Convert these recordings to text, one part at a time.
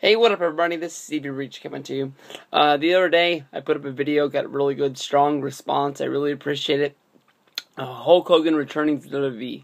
Hey, what up everybody, this is Stevie Reach coming to you. The other day, I put up a video, got a really good, strong response. I really appreciate it. Hulk Hogan returning to the WWE.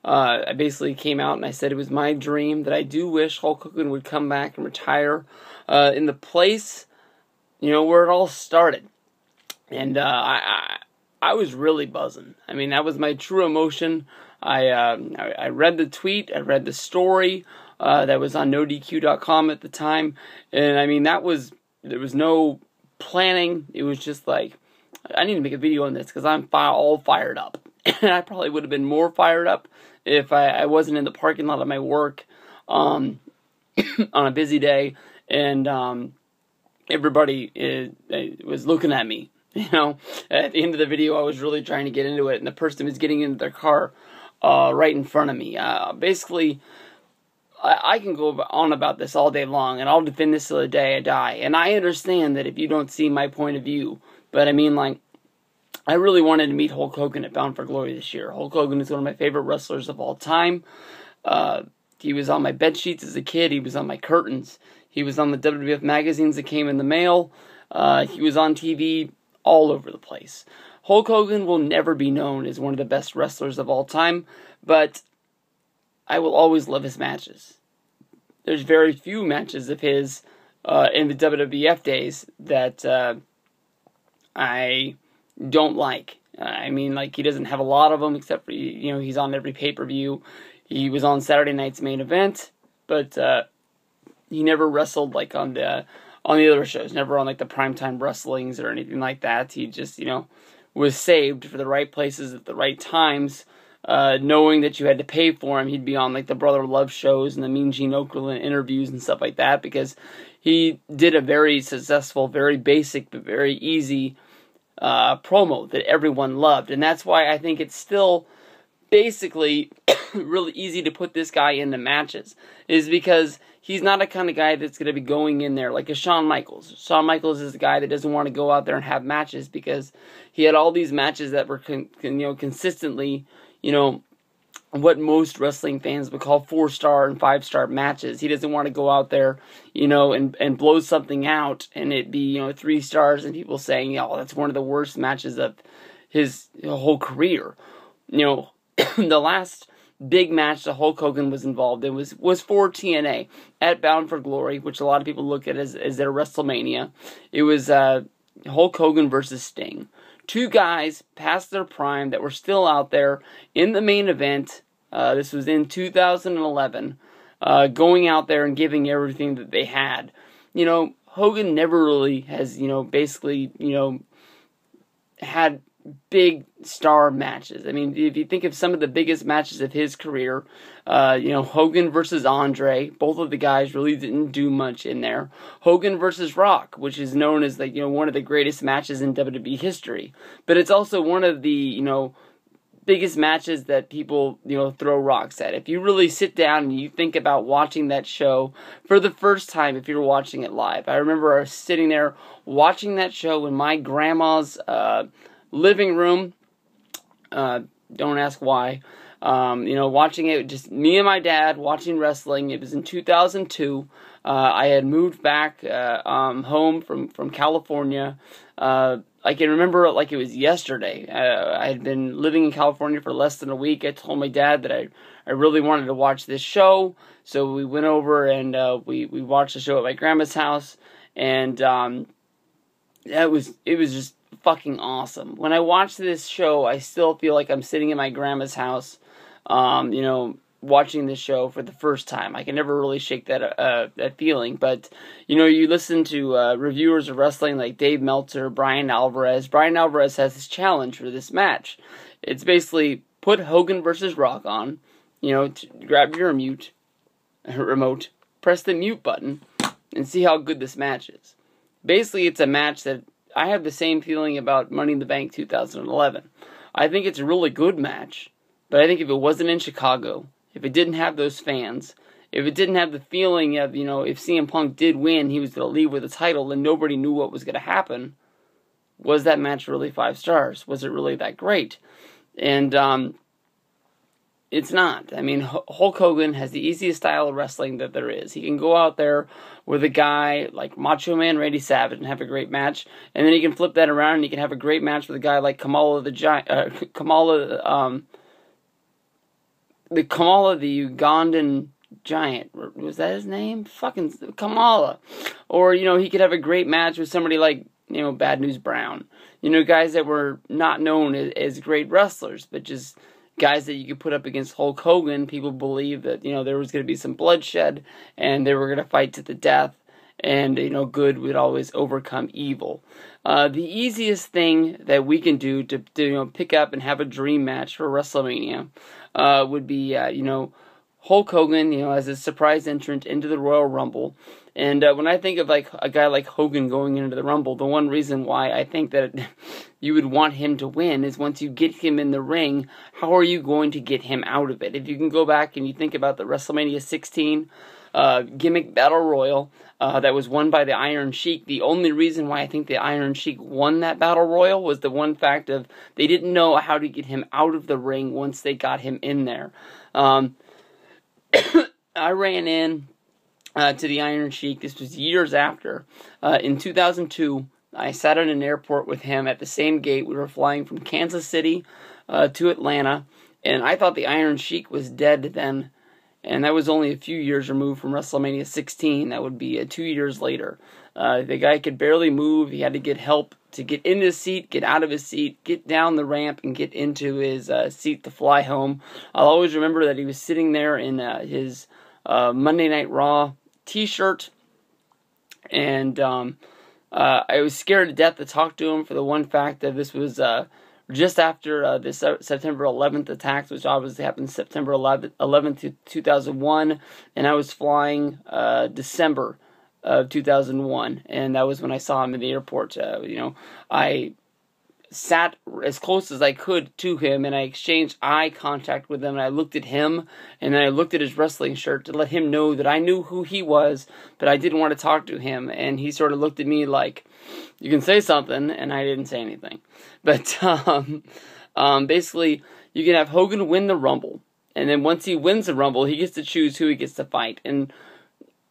I basically came out and I said it was my dream that I do wish Hulk Hogan would come back and retire in the place, where it all started. And I was really buzzing. I mean, that was my true emotion. I read the tweet, I read the story that was on NoDQ.com at the time, and I mean, there was no planning. It was just like, I need to make a video on this because I'm all fired up. And I probably would have been more fired up if I wasn't in the parking lot of my work on a busy day, and everybody was looking at me. At the end of the video, I was really trying to get into it, and the person was getting into their car right in front of me. Basically, I can go on about this all day long, and I'll defend this till the day I die. And I understand that if you don't see my point of view, but I mean, like, I really wanted to meet Hulk Hogan at Bound for Glory this year. Hulk Hogan is one of my favorite wrestlers of all time. He was on my bed sheets as a kid. He was on my curtains. He was on the WWF magazines that came in the mail. He was on TV all over the place. Hulk Hogan will never be known as one of the best wrestlers of all time, but I will always love his matches. There's very few matches of his in the WWF days that I don't like. I mean, like, he doesn't have a lot of them, except for, he's on every pay-per-view. He was on Saturday night's Main Event, but he never wrestled, like, on the other shows, never on, like, the primetime wrestlings or anything like that. He just, was saved for the right places at the right times, knowing that you had to pay for him. He'd be on, like, the Brother Love shows and the Mean Gene Okerlund interviews and stuff like that, because he did a very successful, very basic, but very easy promo that everyone loved. And that's why I think it's still basically really easy to put this guy into matches, is because he's not a kind of guy that's going to be going in there like a Shawn Michaels. Shawn Michaels is the guy that doesn't want to go out there and have matches, because he had all these matches that were consistently, what most wrestling fans would call 4-star and 5-star matches. He doesn't want to go out there, and blow something out and it be, 3 stars and people saying, that's one of the worst matches of his whole career. The last big match that Hulk Hogan was involved in was for TNA at Bound for Glory, which a lot of people look at as their Wrestlemania. It was Hulk Hogan versus Sting. Two guys past their prime that were still out there in the main event. This was in 2011, going out there and giving everything that they had. Hogan never really has, basically, had big star matches. I mean, if you think of some of the biggest matches of his career, Hogan versus Andre, both of the guys really didn't do much in there. Hogan versus Rock, which is known as, like, one of the greatest matches in WWE history. But it's also one of the, biggest matches that people, throw rocks at. If you really sit down and you think about watching that show for the first time, if you're watching it live. I remember I was sitting there watching that show in my grandma's living room. Don't ask why. Watching it, just me and my dad watching wrestling. It was in 2002. I had moved back home from California. I can remember it like it was yesterday. I had been living in California for less than a week. I told my dad that I really wanted to watch this show, so we went over and we watched the show at my grandma's house, and it was just fucking awesome. When I watch this show, I still feel like I'm sitting in my grandma's house, watching this show for the first time. I can never really shake that feeling, but, you listen to reviewers of wrestling like Dave Meltzer, Brian Alvarez. Brian Alvarez has this challenge for this match. It's basically put Hogan versus Rock on, grab your remote, press the mute button, and see how good this match is. Basically, it's a match that I have the same feeling about Money in the Bank 2011. I think it's a really good match, but I think if it wasn't in Chicago, if it didn't have those fans, if it didn't have the feeling of, if CM Punk did win, he was going to leave with a title and nobody knew what was going to happen, was that match really 5 stars? Was it really that great? And It's not. I mean, Hulk Hogan has the easiest style of wrestling that there is. He can go out there with a guy like Macho Man Randy Savage and have a great match, and then he can flip that around and he can have a great match with a guy like Kamala the Ugandan Giant. Was that his name? Fucking Kamala. Or, you know, he could have a great match with somebody like, you know, Bad News Brown. You know, guys that were not known as great wrestlers, but just guys that you could put up against Hulk Hogan. People believe that, you know, there was going to be some bloodshed and they were going to fight to the death, and, you know, good would always overcome evil. The easiest thing that we can do to you know, pick up and have a dream match for WrestleMania would be, you know, Hulk Hogan, you know, as a surprise entrant into the Royal Rumble. And when I think of like a guy like Hogan going into the Rumble, the one reason why I think that you would want him to win is once you get him in the ring, how are you going to get him out of it? If you can go back and you think about the WrestleMania 16 gimmick Battle Royal that was won by the Iron Sheik, the only reason why I think the Iron Sheik won that Battle Royal was the one fact of they didn't know how to get him out of the ring once they got him in there. I ran in to the Iron Sheik. This was years after. In 2002, I sat at an airport with him at the same gate. We were flying from Kansas City to Atlanta, and I thought the Iron Sheik was dead then, and that was only a few years removed from WrestleMania 16. That would be 2 years later. The guy could barely move. He had to get help to get in his seat, get out of his seat, get down the ramp, and get into his seat to fly home. I'll always remember that he was sitting there in his Monday Night Raw t-shirt, and I was scared to death to talk to him for the one fact that this was just after the September 11th attacks, which obviously happened September 11th, 2001, and I was flying December of 2001, and that was when I saw him in the airport. You know, I sat as close as I could to him, and I exchanged eye contact with him, and I looked at him, and then I looked at his wrestling shirt to let him know that I knew who he was, but I didn't want to talk to him, and he sort of looked at me like, you can say something, and I didn't say anything. But basically, you can have Hogan win the Rumble, and then once he wins the Rumble, he gets to choose who he gets to fight, and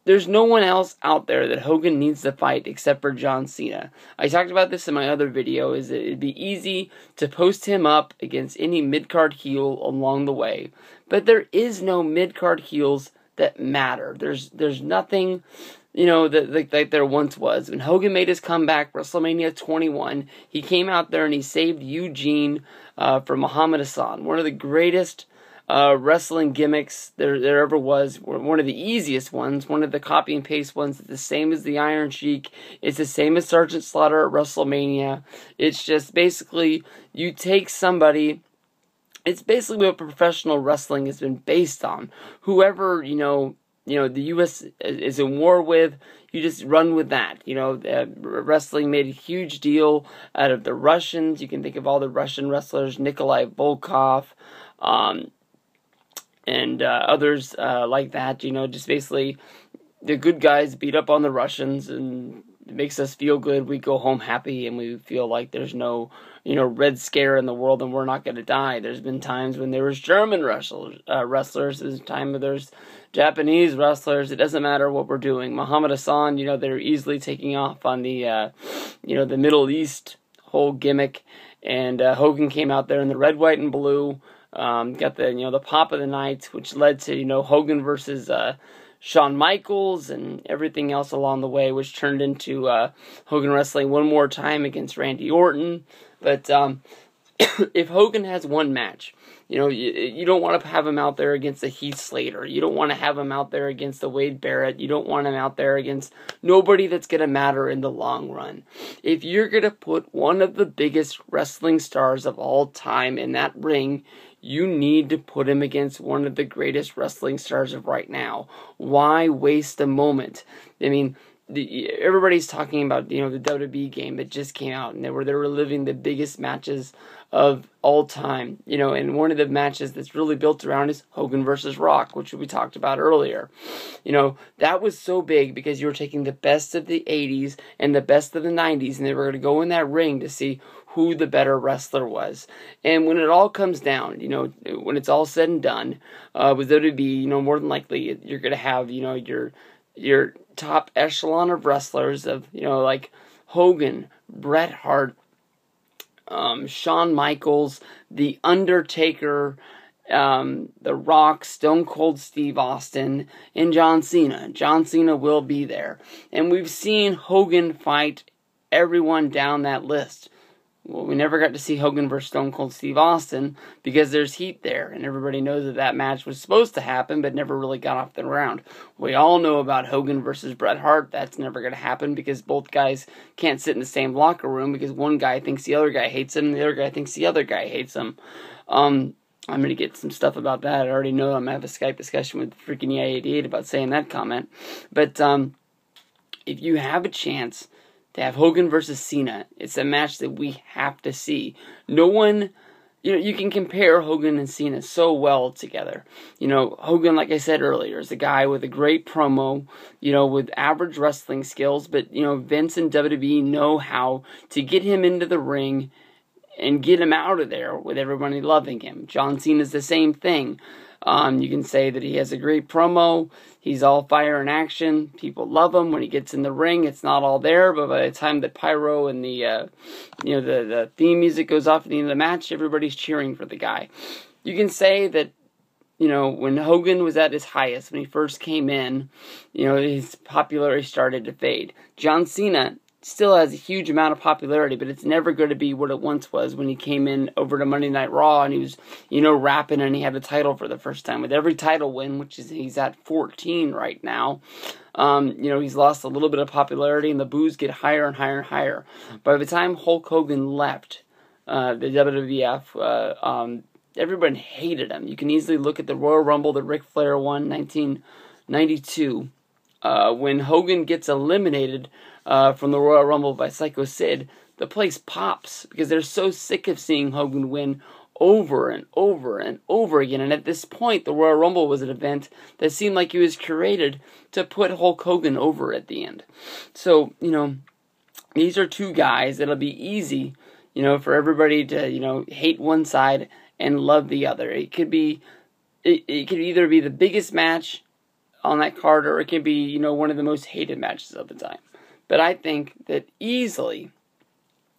there's no one else out there that Hogan needs to fight except for John Cena. I talked about this in my other video, is that it'd be easy to post him up against any mid-card heel along the way. But there is no mid-card heels that matter. There's nothing, you know, that there once was. When Hogan made his comeback, WrestleMania 21, he came out there and he saved Eugene from Muhammad Hassan, one of the greatest wrestling gimmicks there ever was. One of the easiest ones, one of the copy and paste ones. It's the same as the Iron Sheik. It's the same as Sergeant Slaughter at WrestleMania. It's just basically you take somebody. It's basically what professional wrestling has been based on. Whoever you know the U.S. is in war with, you just run with that. You know, wrestling made a huge deal out of the Russians. You can think of all the Russian wrestlers, Nikolai Volkov, and others like that. You know, just basically the good guys beat up on the Russians, and it makes us feel good. We go home happy, and we feel like there's no, you know, red scare in the world, and we're not going to die. There's been times when there was German wrestlers. There's time when there's Japanese wrestlers. It doesn't matter what we're doing. Muhammad Hassan, you know, they're easily taking off on the, you know, the Middle East whole gimmick, and Hogan came out there in the red, white, and blue. Got the, you know, the pop of the night, which led to, you know, Hogan versus Shawn Michaels and everything else along the way, which turned into Hogan wrestling one more time against Randy Orton. But if Hogan has one match, you know, you don't want to have him out there against a Heath Slater. You don't want to have him out there against a Wade Barrett. You don't want him out there against nobody that's going to matter in the long run. If you're going to put one of the biggest wrestling stars of all time in that ring, you need to put him against one of the greatest wrestling stars of right now. Why waste a moment? I mean, everybody's talking about, you know, the WWE game that just came out, and they were reliving the biggest matches of all time, you know, and one of the matches that's really built around is Hogan versus Rock, which we talked about earlier. You know, that was so big because you were taking the best of the 80s and the best of the 90s, and they were going to go in that ring to see who the better wrestler was. And when it all comes down, you know, when it's all said and done, with WWE, you know, more than likely you're going to have, you know, your your top echelon of wrestlers of, like Hogan, Bret Hart, Shawn Michaels, The Undertaker, The Rock, Stone Cold Steve Austin, and John Cena. John Cena will be there. And we've seen Hogan fight everyone down that list. Well, we never got to see Hogan versus Stone Cold Steve Austin because there's heat there, and everybody knows that that match was supposed to happen but never really got off the ground. We all know about Hogan versus Bret Hart. That's never going to happen because both guys can't sit in the same locker room because one guy thinks the other guy hates him and the other guy thinks the other guy hates him. I'm going to get some stuff about that. I already know I'm going to have a Skype discussion with freaking EI88 about saying that comment. But if you have a chance to have Hogan versus Cena, it's a match that we have to see. No one, you can compare Hogan and Cena so well together. Hogan, like I said earlier, is a guy with a great promo, with average wrestling skills, but, Vince and WWE know how to get him into the ring and get him out of there with everybody loving him. John Cena's the same thing. You can say that he has a great promo. He's all fire and action. People love him. When he gets in the ring, it's not all there, but by the time the pyro and the theme music goes off at the end of the match, everybody's cheering for the guy. You can say that, when Hogan was at his highest, when he first came in, his popularity started to fade. John Cena still has a huge amount of popularity, but it's never going to be what it once was when he came in over to Monday Night Raw and he was, rapping and he had the title for the first time. With every title win, which is he's at 14 right now, he's lost a little bit of popularity and the boos get higher and higher and higher. By the time Hulk Hogan left the WWF, everyone hated him. You can easily look at the Royal Rumble that Ric Flair won in 1992. When Hogan gets eliminated from the Royal Rumble by Psycho Sid, the place pops because they're so sick of seeing Hogan win over and over and over again. And at this point, the Royal Rumble was an event that seemed like it was curated to put Hulk Hogan over at the end. So, these are two guys that'll be easy, for everybody to, hate one side and love the other. It could either be the biggest match on that card, or it can be, one of the most hated matches of the time. But I think that easily,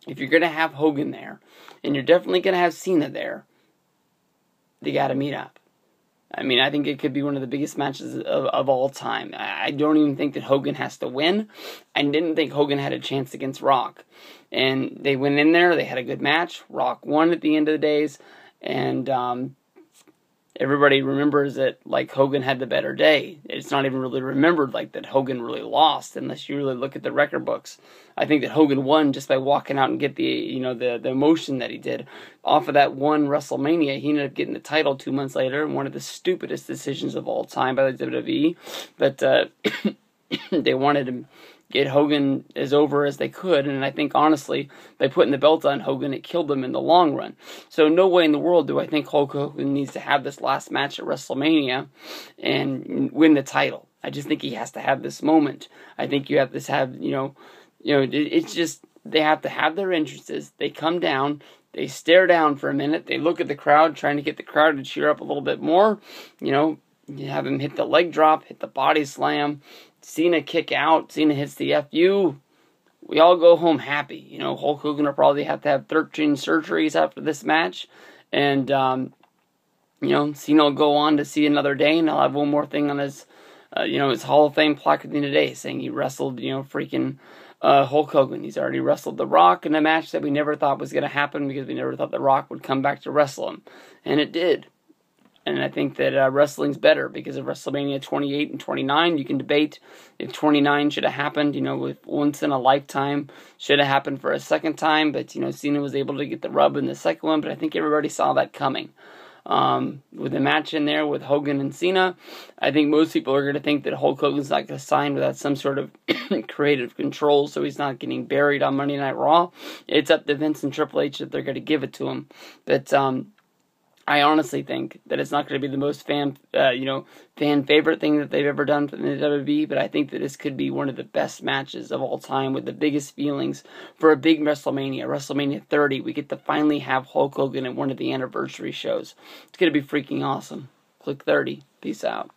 if you're going to have Hogan there, and you're definitely going to have Cena there, they got to meet up. I think it could be one of the biggest matches of all time. I don't even think that Hogan has to win. I didn't think Hogan had a chance against Rock. And they went in there, they had a good match. Rock won at the end of the days, and everybody remembers that, Hogan had the better day. It's not even really remembered, that Hogan really lost, unless you really look at the record books. I think that Hogan won just by walking out and get the emotion that he did. Off of that one WrestleMania, he ended up getting the title 2 months later, one of the stupidest decisions of all time by the WWE. But they wanted to get Hogan as over as they could, and I think, honestly, by putting the belt on Hogan, it killed him in the long run. So no way in the world do I think Hulk Hogan needs to have this last match at WrestleMania and win the title. I just think he has to have this moment. I think you have to have, it's just, they have to have their entrances. They come down, they stare down for a minute, they look at the crowd, trying to get the crowd to cheer up a little bit more, you have him hit the leg drop, hit the body slam, Cena kick out, Cena hits the FU. We all go home happy. Hulk Hogan will probably have to have 13 surgeries after this match. And, Cena will go on to see another day, and he'll have one more thing on his, his Hall of Fame plaque at the end of the day, saying he wrestled, freaking Hulk Hogan. He's already wrestled The Rock in a match that we never thought was going to happen because we never thought The Rock would come back to wrestle him. And it did. And I think that wrestling's better because of WrestleMania 28 and 29. You can debate if 29 should have happened, with once in a lifetime, should have happened for a second time. But, Cena was able to get the rub in the second one. But I think everybody saw that coming. With a match in there with Hogan and Cena, I think most people are going to think that Hulk Hogan's not going to sign without some sort of creative control, so he's not getting buried on Monday Night Raw. It's up to Vince and Triple H if they're going to give it to him. But, I honestly think that it's not going to be the most fan favorite thing that they've ever done for the WWE, but I think that this could be one of the best matches of all time with the biggest feelings for a big WrestleMania 30. We get to finally have Hulk Hogan at one of the anniversary shows. It's going to be freaking awesome. Click 30. Peace out.